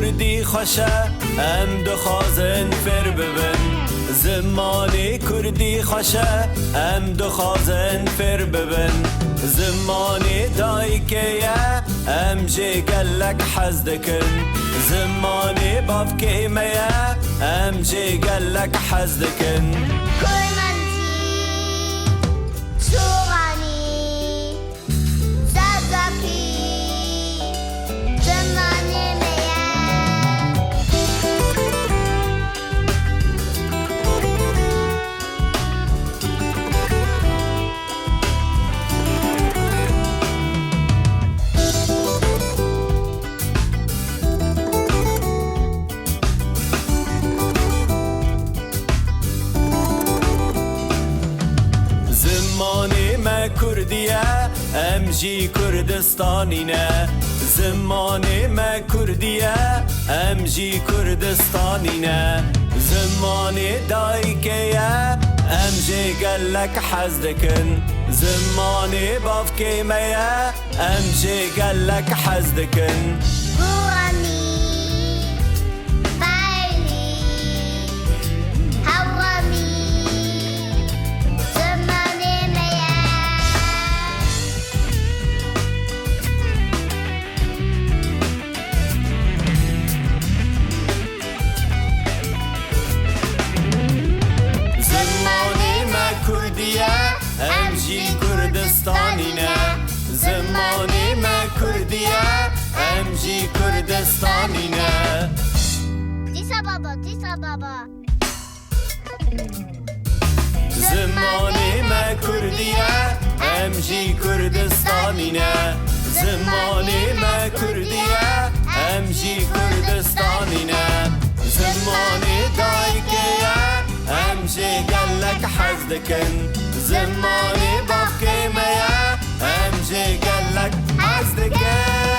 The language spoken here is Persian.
کردی خوشه ام دخوازن فر ببن زمانی کردی خوشه ام دخوازن فر ببن زمانی دایکه ام جی گلک حز دکن زمانی بافکه میا ام جی گلک حز دکن کرمانتی شوغانی زازاکی زمانی میا زمانی ما کردیه ام جی کردستانی نه زمانی ما کردیه ام جی کردستانی نه زمانی دایکه ام جی گلک حز دکن زمانی بافکه میا ام جی گلک حز دکن بورانی بایلی هوامی زمانی میا زمانی ما کردیه ام جی کردستانی نه زمانی ما کردیه ام جی کردستانی نه تیسا بابا زمانی ما کردیه ام جی کردستانی نه زمانی ما کردیه ام جی کردستانی نه زمانی دایکه ام جی گلک حز دکن زمانی بافکه میا ام جی گلک حز دکن